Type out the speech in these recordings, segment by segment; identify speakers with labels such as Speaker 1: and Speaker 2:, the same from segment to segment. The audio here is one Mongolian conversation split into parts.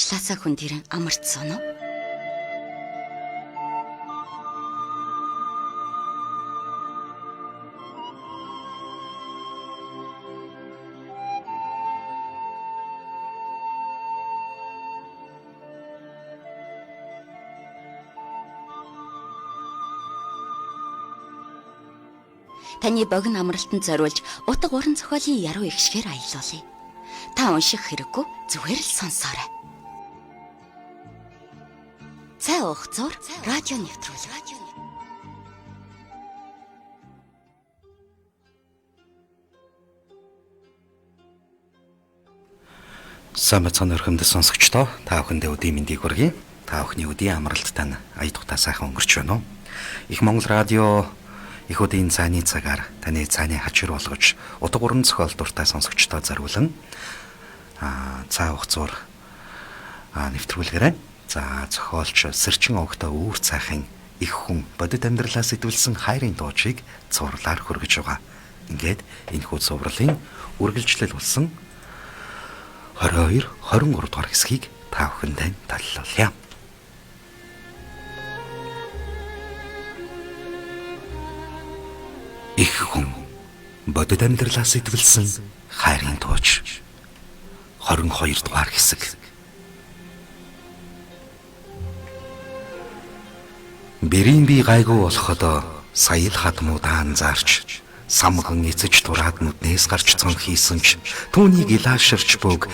Speaker 1: ажлаасаа хүн тэрэн амарцсан уу? Таны богино амралтанд зориулж утга уран зохиолын яруу ихшгээр аялуулъя. Та унших хэрэггүй, зүгээр л сонсоорой. Цай уух зур радио нэвтрүүлэг.
Speaker 2: Сайн бацхан өрхөмдөд сонсогчдоо та бүхэндээ өдийн мэндийг хүргэе. Та бүхний өдийн амралттай ая тухтай сайхан өнгөрч байна уу? Их Монгол радио их өдийн цааны цагаар таны цааны хачир болгож утга уран зохиол дуртай сонсогчдоо зориулан цаа уух зур нэвтрүүлгээрээ зохиолч Сэрчин овогтой үүр цайхын их хүн бодит амьдралаас сэтвэлсэн хайрын дуучийг цуурлаар хүргэж байгаа. Ингээд энэхүү цувралын үргэлжлэл болсон 22, 23 дугаар хэсгийг та бүхэндээ таллуулъя. Их хүн бодит амьдралаас сэтвэлсэн хайрын дууч 22 дугаар хэсэг. Бэрийн би гайгүй болоход саял хадмуудаа анзаарч самган эцэж тураад нүднээс гарч цон хийсэн ч түүнийг илааширч бөг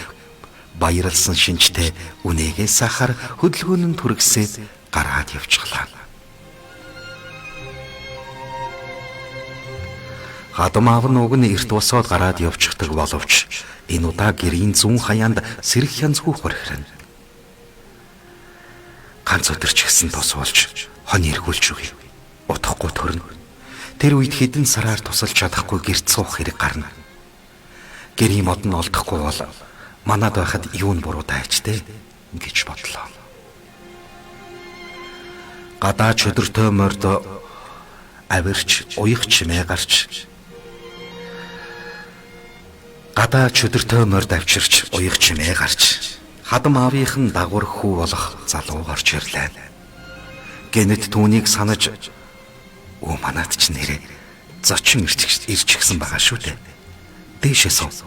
Speaker 2: баярлсан шинжтэй үнэгээ сахар хөдөлгөөн нь түргсээд гараад явчихлаа. Хадмаав нь уг нь эрт босоод гараад явчихдаг боловч энэ удаа гэрийн зүүн хаяанд сэрэх янзгүй хорхирна. Ганц өдөр ч гэсэн тос болж хон эргүүлж өгье. Утахгүй төрнө. Тэр үед хэдэн сараар тусалж чадахгүй гэрт суух хэрэг гарна. Гэрийн мод нь олдохгүй бол манад байхад юу н буруу дайчтэй гэж бодлоо. Гадаа чөдөртөө морд авирч уяг чимээ гарч хадам аавынх нь дагвар хүү болох залуу гарч ирлээ. Гэнэт түүнийг санаж манад ч нэрээ зочин ирчихсэн байгаа шүү дээ. Дээшээ суув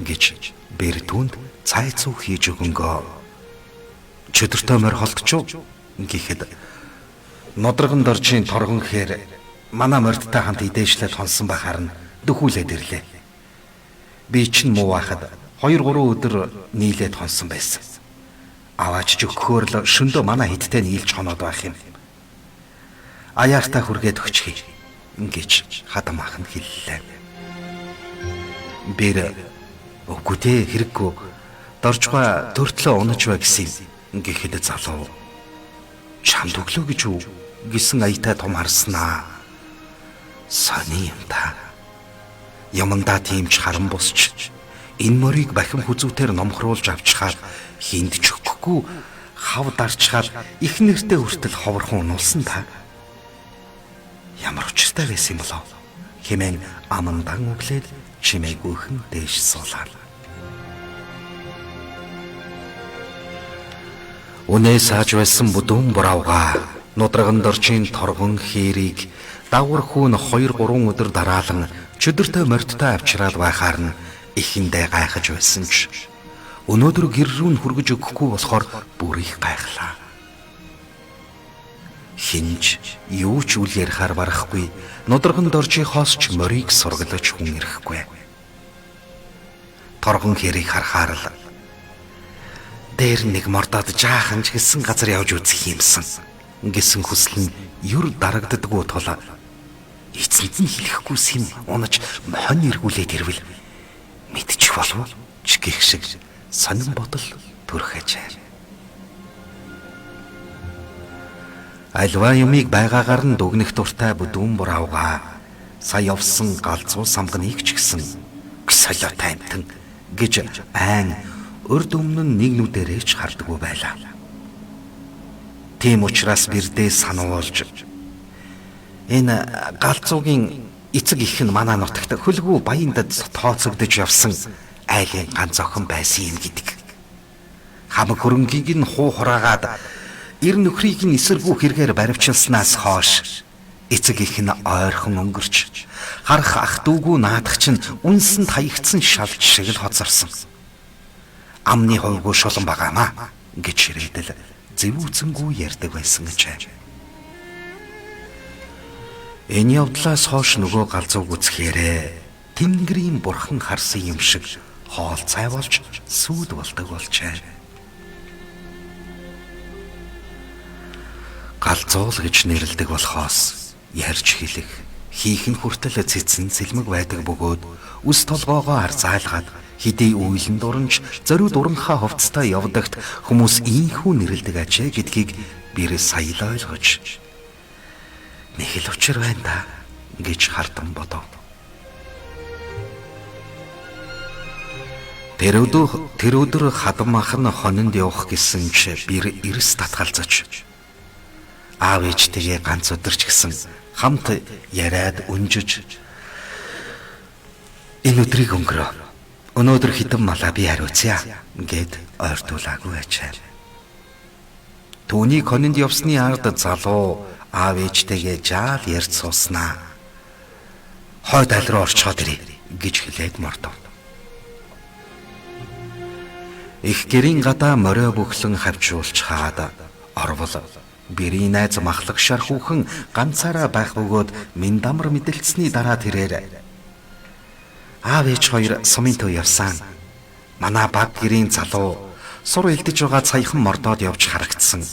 Speaker 2: гэж бэр түнд цай цуу хийж өгөнгөө чөдөртөө морь холдчихв гэхэд нодрогон доржийн торгон хээр манай мордтой хамт идээшлээд хонсон бахаар нь дөхүүлээд ирлээ. Би чинь муу байхад 2-3 өдөр нийлээд хонсон байсан. Аваач ч өгөхөөр л шөндөө манай хидтэй нийлж хоноод байх юм. Аяартаа хүргээд өгчихье гэж хадам ах нь хэллээ. Бэр үгүй дээ хэрэггүй доржгаа төртлөө унаж бай гэсэн гэхэд залуу чамд өглөө гэж үү гэсэн аятай том харснаа. Сони юм та. Ямандаа тиймч харан босч энэ морийг бахим хүзүүтээр номхруулж авчихаар хинд ч өгөхгүй хав дарчхаад их нэртэй хүртэл ховорхон унуулсан та. Ямар учиртай байсан юм болов? Хэмээн амандан өглөөд чимээгүйхэн дээш суулаа. Үнээ сааж байсан бүдүүн бураавга нудраган доржийн торгон хээрийг дагвар хүүн 2-3 өдөр дараалан чөдөртөө мордтой авчраад байхаар нь ихэндээ гайхаж байсан ч өнөөдөр гэр рүү нь хүргэж өгөхгүй болохоор бүр их гайхлаа. Хинж юу ч үл ярихаар барахгүй нудраган доржийнхоос ч морийг сургалж хүн ирэхгүй. Торгон хэрийг харахаар л дээр нэг мордод жаахан ч гэсэн газар явж үзэх юмсан гэсэн хүсэл нь юр дарагддаггүй тул эцэнд нь хэлэхгүй сэм унаж хон эргүүлээд ирвэл мэдчих болов ч гэх шиг сонин бодол төрөх ажээ. Альва юмыг байгаагаар нь дүгнэх дуртай бүдүүн бураавга сая явсан галзуу самганыг ч гэсэн солио таймтан гэж айн урд өмнө нэг нүдэрээ ч хардаггүй байлаа. Тийм учраас бэрдээ сануулж энэ галзуугийн эцэг их нь манай нутагт хөлгүй баяндад тооцогдож явсан айлын ганц охин байсан юм гэдэг. Хамаг хөрөнгийг нь хуу хураагаад эр нөхрийг нь эсэргүү хэрэгээр баривчилснаас хойш эцэг их нь ойрхон өнгөрч харах ах дүүгүй наадах чинь үнсэнд хаягдсан шалж шиг л хоцорсон. Амны хувьгүй шулан байгаамаа гэж ширээдэл зэвүүцэнгүй ярьдаг байсан гэж. Энэ явдлаас хойш нөгөө галзууг үзэхээрээ Тэнгэрийн бурхан харсан юм шиг хоол цай болж сүйд болдог болжээ. Галзуул гэж нэрлэдэг болохоос ярьж хэлэх, хийх нь хүртэл цэцэн сэлмэг байдаг бөгөөд үс толгоогоо арзаалгаад хэдий үйлэн дуранж зориуд уранхаа хувцастай явдагт хүмүүс ийхүү нэрлэдэг ажээ гэдгийг бэр саял ойлгож нэг л учир байна да гэж хартан бодов. Тэр өдөр хадмах нь хонинд явах гэсэн чи бэр эрс татгалзаж аав ээжтэйгээ ганц өдөр ч гэсэн хамт яриад өнжиж энэ өдрийг өнгөрөө. Өнөөдөр хитэн малаа би хариуцъя гэд ойртуулаагүй ажээ. Түүний хонинд явсны ард залуу аав ээжтэйгээ жаал ярьж сууснаа. Хойд аль руу орчоод ирээ гэж хэлээд мордов. Их гэрийн гадаа морио бөхлөн хавжуулж хаад орвол бэрийн найз махлагшаар хүүхэн ганцаараа байх бөгөөд миндамар мэдэлцсэний дараа тэрээр аав ээж хоёр сумын төв явсан. Манай баг гэрийн залуу сур элдэж байгаа саяхан мордоод явж харагдсан.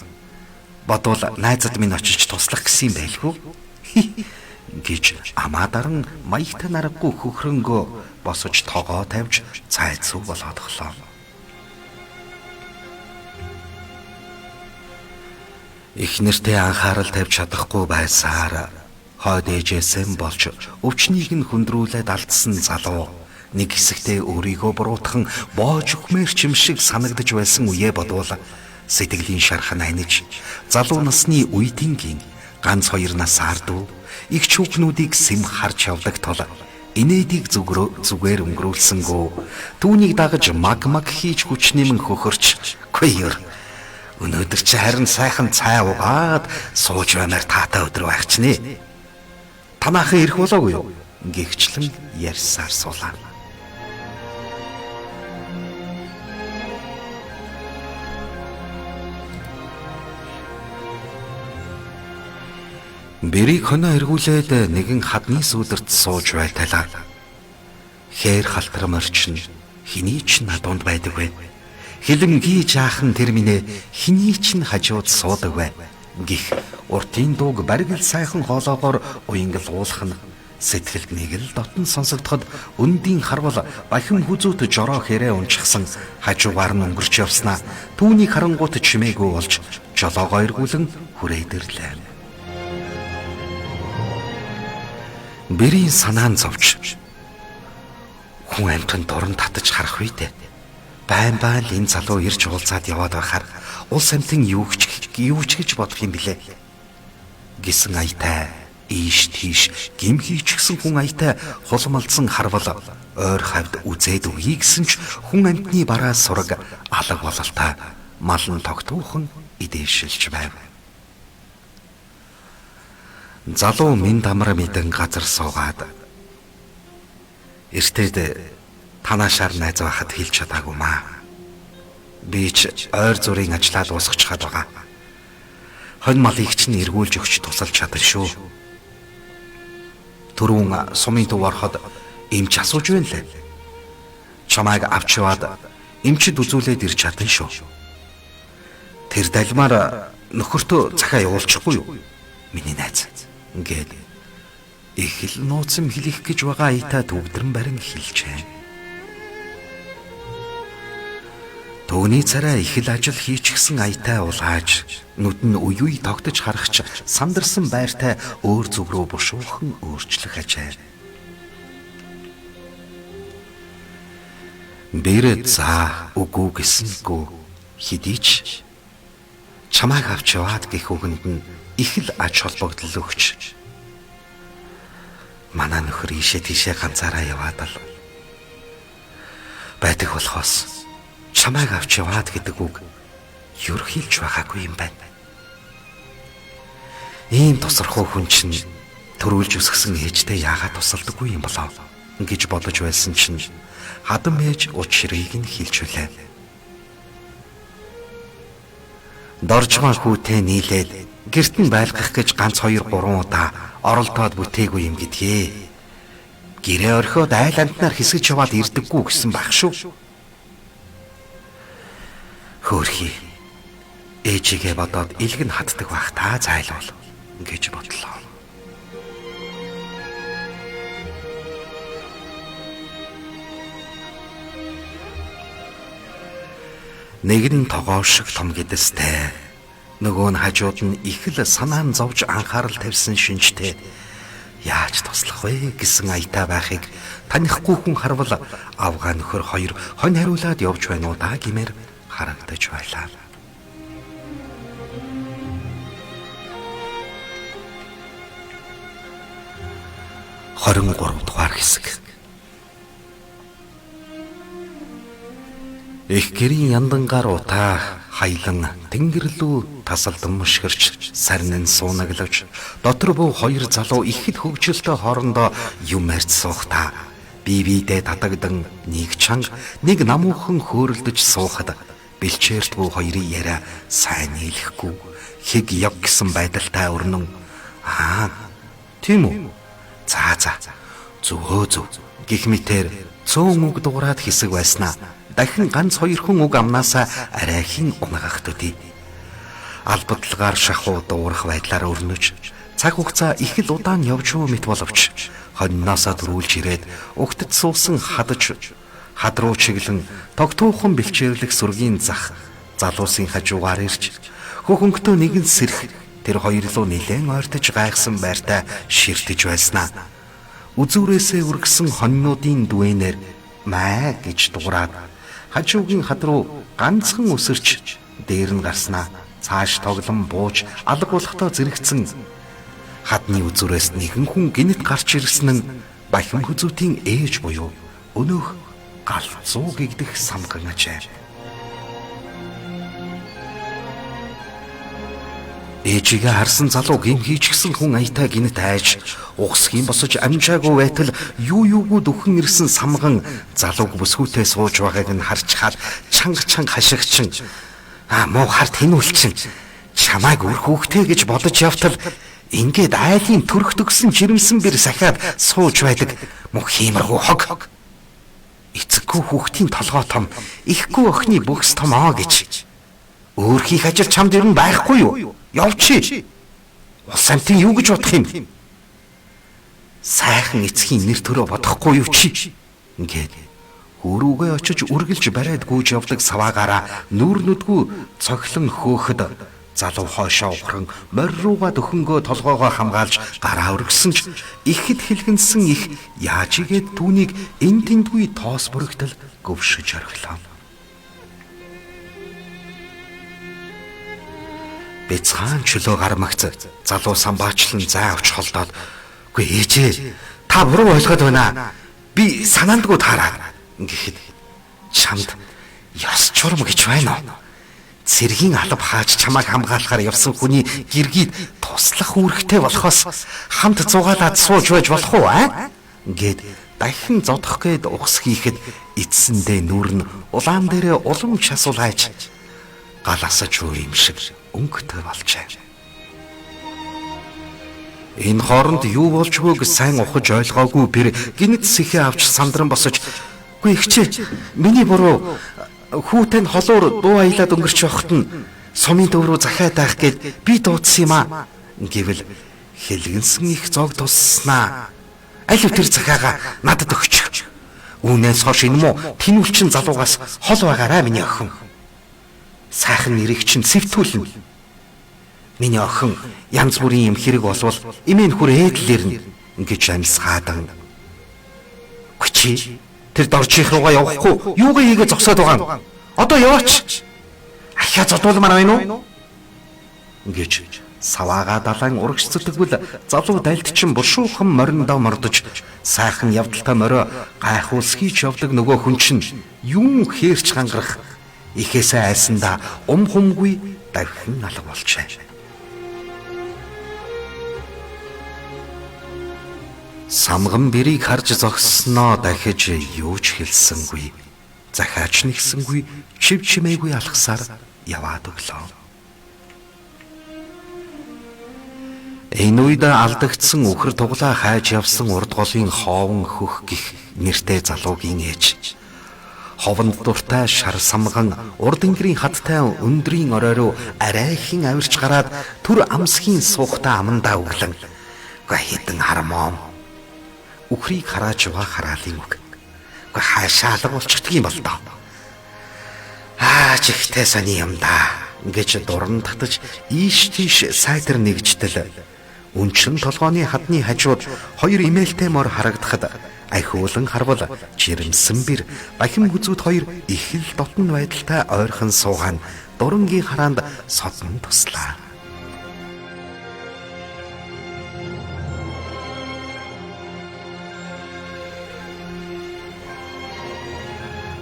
Speaker 2: Бодвол найзад минь очиж туслах гэсэн юм байлгүй гэж амаадаран маягтай наргагүй хөхрөнгөө босож тоогоо тавьж цайцуу болоод оглоо. Их нэртэй анхаарал тавьж чадахгүй байсаар хойд ээжээсэн болж өвчнийг нь хүндрүүлээд алдсан залуу нэг хэсэгтээ өөрийгөө буруутхан боож өгмээр ч юм шиг санагдаж байсан үе бодвол сэтгэлийн шархан аниж залуу насны үеийнгийн ганц 2 насаар дүү их хүүхнүүдийг сэм харж явдаг тул инээдийг зүгээр өнгөрүүлсэнгөө түүнийг дагаж маг хийж хүч нэмэн хөхөрч гүйр өнөөдөр чи харин сайхан цай уугаад сууж баймаар таатай өдөр байх ч нэ. Танаахан ирэх болоогүй юу? Гэгчлэн ярьсаар суулаа. Бэрийг хоноо эргүүлээд нэгэн хадны сүлэрт сууж байталаа. Хээр халтар морчин хэний ч надунд байдаг вэ? Хилэн гийж аахан тэр минь хэний ч хажууд суудаг бай гих уртын дууг баригл сайхан хоолоогоор уянгуулах нь сэтгэлд нэг л дотн сонсогдоход өндийн харвал бахин хүзүүт жороо хэрэг унчихсан хажуугаар нь өнгөрч явснаа түүний харангуут чимээгүй болж жолоогоо эргүүлэн хүрээдэрлээ. Бэрийн санаан зовж хүн амтан дорн татаж харах үедээ байн энэ залуу ирж уулзаад яваад байхаар улс амтэн юу ч гэж бодох юм блэ гэсэн аятай ийш тийш гим хийчихсэн хүн аятай хулмалдсан харвал ойр хавьд үзээд үе гэсэн ч хүн амтны бараас сураг алга бололтой малн тогтуухан идээшилж байв. Залуу минь дамар мэдэн газар суугаад эртэд танаашаар найз байхад хэлж чадаагүй маа. Би ч ойр зүрийн ажлаа дуусгах чад байгаа. Хонь малыг ч эргүүлж өгч тусалж чадна шүү. Түрүүн сумын төв ороход эмч асууж байна лээ. Чамайг авч яваад эмчд үзүүлээд ирж чадна шүү. Тэр далмаар нөхөртөө захаа явуулчихгүй юу? Миний найз гээд их л нууцм хэлэх гэж байгаа аятай төвдрэн барин хэлжээ. Төвний царай их л ажил хийчихсэн аятай улааж нүд нь үе тогтож харахч сандарсан байртай өөр зүг рүү бушуухан өөрчлөх ажээ. Бэрэ за үгүй гэсэнгүй хэдий ч чамайг авч яваад гэх үгэнд нь их л аж холбогдол өгч манай нөхөр ийшээ тийшээ ганцаараа яваад л байдаг болохоос чамайг авч яваад гэдэг үг ерөөхийлж байгаагүй юм байна. Ийм тосрохоо хүн чинь төрүүлж өсгсөн ээжтэй яагаад тусалдаггүй юм болов гэж бодож байсан чинь хадам ээж учрыг нь хэлж үлээ. Доржмаа хүүтэй нийлээд гэрт нь байлгах гэж ганц 2-3 удаа оролдоод бүтээгүй юм гэдгээ. Гэрээ орхиод айл амтнаар хэсэж яваад ирдэггүй гэсэн байх шүү. Хөөрхий ээжигээ бодоод илгэн хатдаг байх та зайлуул гэж бодлоо. Нэг нь тогоо шиг том гэдэстэй, нөгөө нь хажууд нь их л санаан зовж анхаарал тавьсан шинжтэй яаж туслах вэ гэсэн аятай байхыг танихгүй хүн харвал авгаа нөхөр хоёр хонь хариулаад явж байна уу даа гэмээр харагдаж байлаа. Хорин 3 дугаар хэсэг. Их гэрийн яндангаар утаа хайлан тэнгэрлүү тасалдан мушгирч сарнин суунаглавч дотор буу 2 залуу ихэд хөвгчлөлтөй хоорондоо юм ярьж суухта бие-биедээ татагдан нэг чанга нэг намуухан хөөрөлдөж суухад бэлчээрт бүү хоёрын яриа сайн нийлэхгүй хиг яг гэсэн байдалтай өрнөн тийм үү за зөв гэх мэтэр цөөн үг дуурайд хэсэг байснаа дахин ганц 2 хүн үг амнаасаа арай хин унгах төдий. Албадлагаар шахуу дуурах байдлаар өрнөж цаг хугацаа их л удаан явж юу мэт боловч хонноосоо төрүүлж ирээд угтад суусан хад руу чиглэн тогтуухан бэлчээрлэх сүргийн зах залуусын хажуугаар ирж хөхөнгөтөө нэгэн сэрх тэр хоёр руу нэлээд ойртож гайхсан байртай ширтэж байснаа үзүүрээсээ үргэсэн хоннуудын дүэнээр маа гэж дуураад хажуугийн хад руу ганцхан өсөрч дээр нь гарснаа цааш тоглон бууж алга болохдоо зэрэгцэн хадны үзүүрээс нэгэн хүн гинэт гарч ирсэн нь бахим хүзүүтийн ээж буюу өнөөх галзуу гэгдэх самган ажээ. Ээжигээ харсан залуу гим хийчихсэн хүн аятай гинэт айж угсхийн босож амжаагүй байтал юугүй дөхөн ирсэн самган залууг бүсгүүтээ сууж байгааг нь харж хаад чанга хашигчин муу харт хинүүлчин чамайг үр хүүхдээ гэж бодож явтал ингээд айлын төрөх төгсөн жирэмсэн бэр сахиад сууж байдаг мөх хиймэрхүү хог эцэггүй хүүхдийн толгой том ихгүй охины бөхс том гэж өөр хийх ажил чамд ер нь байхгүй юу? Явчи. Улс амтын юу гэж бодох юм? Сайхан эцгийн нэр төрөө бодохгүй юу чи? Ингээд хөрүүгээ очиж үргэлж барайд гүйж явдаг саваагаараа нүр нүдгүй цоглон хөөхөд залуу хоошоо ухран морь руугаа дөхөнгөө толгоогоо хамгаалж гараа өргөсөн ч ихэд хэлгэнсэн их яаж игээд түүнийг эн тэндгүй тоос бүрэгтэл гөвшөж орхилоо. Бяцхан чөлөө гармагц залуу самбаачлан зай авч холдоод үгүй ээжээ та буруу ойлгоод байна. Би санаандгүй таараа гэхэд чамд ёс чурам гэж байна уу? Цэргийн алба хааж чамайг хамгаалахаар явсан хүний гэргийд туслах үүрэгтэй болохоос хамт зугаалаад сууж байж болох уу гэд дахин зодох гээд ухс хийхэд эцсэндээ нүр нь улаан дээрээ улам часуулж гал асаж өөр юм шиг өнгөтэй болжээ. Энэ хооронд юу болж байгааг сайн ухаж ойлгоогүй бэр гинэт сэхээ авч сандран босож "Үгүй ихчээ, миний буруу. Хүүтэн холуур дуу аялаад өнгөрч явахт нь сумын төв рүү захиад байх гээд би дуудсан юм аа" гэвэл хэлгэнсэн их зог тусснаа. Аль тэр захиагаа надад өгч. Үүнээс хойш энэ муу тэнүүлчин залуугаас хол байгаарай миний охин. Сайхан нэрийг чинь сэвтүүлнэ. Миний охин янз бүрийн юм хэрэг болвол эмээн хүр ээдлэрнэ гэж амьсгаадан. Хүчи тэр доржих руугаа явахгүй юугаа хийгээ зогсоод байгаа юм. Одоо яваач. Ахиа зодуулмаар байна уу? гэж саваага далайн урагшцдагвал залуу дайлтчин бушуухан мориндоо мордож сайхан явдалтай морио гайхуус хийж явдаг нөгөө хүн чинь юм хээрч хангарах Ихээсээ айсандаа хумгүй давхин алга болжээ. Самган бэрийг харж зогссноо дахиж юу ч хэлсэнгүй. Захаач нэгсэнгүй, чив чимээгүй алхсаар яваад өглөө. Энэ үед алдагдсан үхэр туглаа хайж явсан урд голын хоовон хөх гих нэртэй залуугийн ээж. Ховонд дуртай шар самган урд ингэрийн хаттай өндрийн орой руу арайхийн авирч гараад түр амсхийн суухтаа амандаа өглөн. Хитэн хармоо. Үхрийг хараач яваа хараалын үг. Хаашаа алга болчихдөг юм бол доо. Чихтэй сони юм да. Гэж дуран татаж ийш тийш сайтар нэгжтэл үнчин толгооны хадны хажууд хоёр имээлтэй мор харагдахад ахиулан харвал жирэмсэн бэр бахим хүзүүд хоёр их л дотн байдалтай ойрхон суугаан дурангийн хараанд содон туслаа.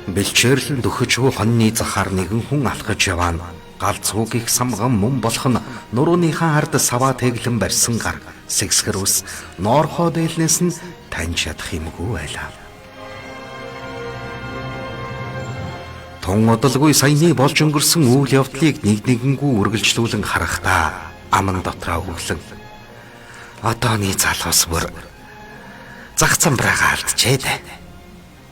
Speaker 2: Бэлчээрлэн дөхөжгүй хоньны захаар нэгэн хүн алхаж яваан галзуугих самган мөн болох нь нурууныхаа ард саваа тэглэн барьсан гар сэгсгэр ус ноорхоо дээлнээс нь таньж ядах юмгүй байлаа. Тун удалгүй саяны болж өнгөрсөн үйл явдлыг нэг нэгэнгүү үргэлжлүүлэн харахтаа аман дотроо өглөн. Одооны залуус бүр зах замбраага алдчээ дээ.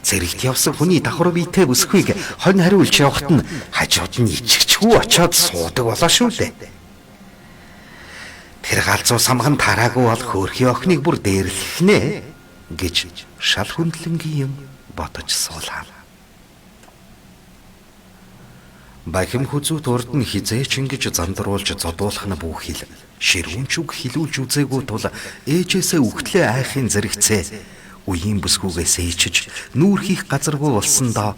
Speaker 2: Зэрэгт явсан хүний давхар биетэй бүсгүйг хонь хариулж явахт нь хажууд нь ичгчгүй очоод суудаг болоо шүү дээ. Тэр галзуу самган тараагүй бол хөөрхий охиныг бүр дээрлэхнэ гэж шал хүндлэнгийн юм бодож суулаа. Бахим хүзүүд урд нь хизээч ингэж зандруулж зодуулах нь бүхэл ширүүнч үг хилүүлж үзээгүй тул ээжээсээ үхтлээ айхын зэрэгцээ үеийн бүсгүйгээс ичиж нүүр хийх газаргүй болсон доо.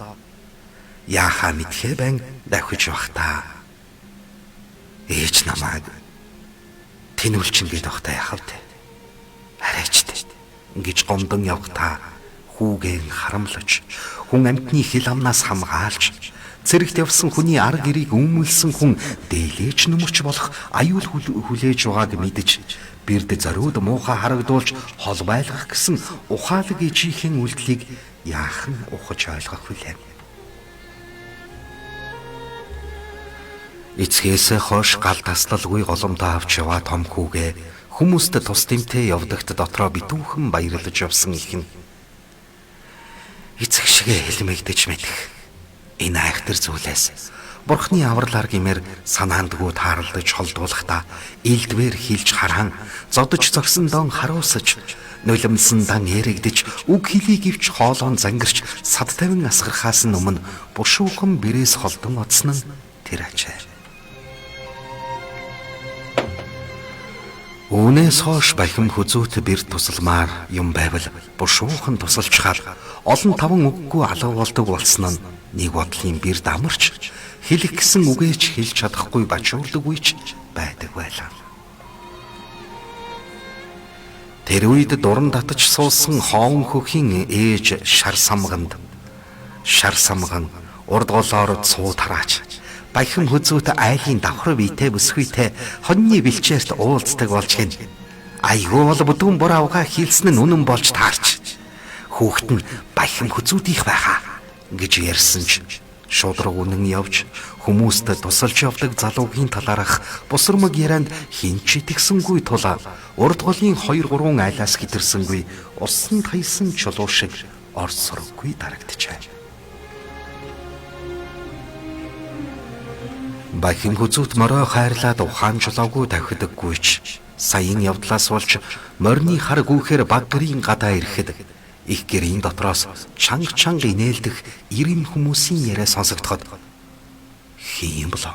Speaker 2: Яахаа мэдхээ байн давхиж бахтаа. Ээж намайг тэнүүлчин гээд бахтаа яхав те. Арайчтэй ингэж гомдон явахтаа хүүгэн харамлаж хүн амтны хил амнаас хамгаалж зэрэгт явсан хүний арга ирийг өмөлсөн хүн дээлээч нүмерч болох аюул хүлээж байгааг мэдэж бэрд зориуд муухай харагдуулж хол байлгах гэсэн ухаалаг ижихийн үйлдэлийг яахан ухаж ойлгох вүлээ. Эцгээс хойш гал таслалгүй голомдоо авч яваа том хүүгээ хүмүүст тус тэмтэй явдагт дотроо битүүхэн баярлаж явсан их нь. Эцэг шигэ хэлмэгдэж мэдэх. Энэ айхтар зүйлээс Бурхны авралаар гэмээр санаандгүй тааралдаж холдуулахдаа илдвэр хилж хараан зодож зогсон дон харуусаж нулимсан дан эрэгдэж үг хэлийг ивч хоолоон зангирч сад тавин асгархаас өмнө бушуухан бэрээс холдон оцсон нь тэр ачаа. Үүнээс хойш бахим хүзүүт бэр тусалмаар юм байвал бушуухан тусалчхаар олон таван үггүй алга болдог болсон нь нэг бодлын бэр дамарч хэлэх гэсэн үгээч хэлж чадахгүй бачуурдаггүй ч байдаг байлаа. Тэр үед дуран татаж суусан хоон хөхийн ээж шар самган урд голоор цуу тараач бахим хүзүүт айлын давхар биетэй бүсгүйтэй хоньны бэлчээрт уулздаг болж гин. Айгуу бол бүдүүн бүр авгаа хийлсэн нь үнэн болж таарч. Хүүхэд нь бахим хүзүүдийнх байхаа гэж ярьсан ч шудраг үнэн явж хүмүүст тусалж явдаг залуугийн талаарх бусармаг ярианд хинч итгэсэнгүй тул урд голын 2-3 айлаас хитэрсэнгүй усан тайсан чулуу шиг орс сурггүй дарагджээ. Бахим хүзүүт морой хайрлаад ухаан чулуугүй тавхидаггүй ч саяын явдлаас болж морины хар гүүхээр баг гэрийн гадаа ирэхэд их гэрийн дотроос чанга инээлдэх ирэм хүмүүсийн яриа сонсогдоход хийм болоо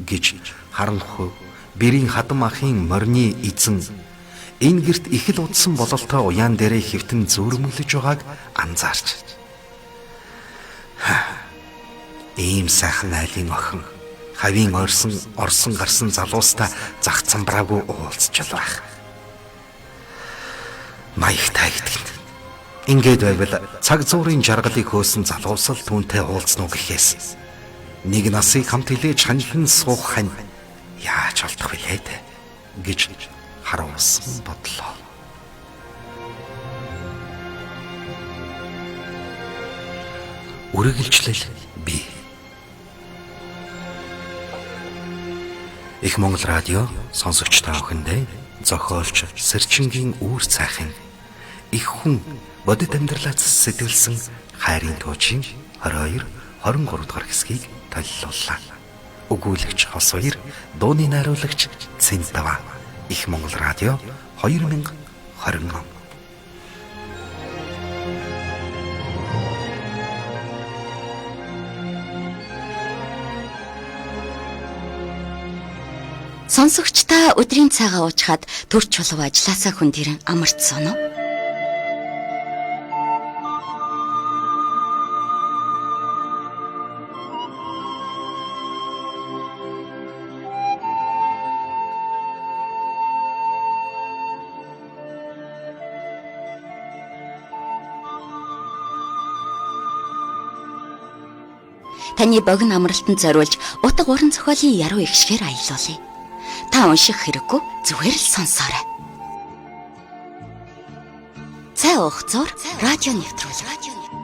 Speaker 2: гэж харанхуй бэрийн хадам ахын морины эзэн энэ герт их л удсан бололтой уяан дээрээ хэвтэн зөөрмөглөж байгааг анзаарч. Ийм сайхан айлын охин хавийн орсон гарсан залуустай зах цамбраагүй уулзч байх. Маягтай гэдэг. Ингээд байвал цаг зуурын жаргалыг хөөсөн залуусал түүнтэй уулзнуу гэхээс Нэг насыг хамт хилээж ханилан суух хань яаж олдох вүлээ гэж харуулсан бодлоо. Үргэлжлэл бий. Их Монгол радио сонсогч та бүхэндээ зохиолч Сэрчингийн үүр цайхын их хүн бодит амьдралаас сэтгүүлсэн хайрын туучийн 22-23 дугаар хэсгийг толилууллаа. Өгүүлэгч Хос 2, дууны найруулагч Цэндава. Их Монгол радио 2020 он.
Speaker 1: Сонсогч та өдрийн цайгаа уучгаад төрч чулуу ажилласаа хүндэрэн амарцсан уу? Таны богино амралтанд зориулж утга уран зохиолын яруу ихшгээр аялуулъя. Та унших хэрэггүй, зүгээр л сонсоорой. Цай уух зур радио нэвтрүүлэг.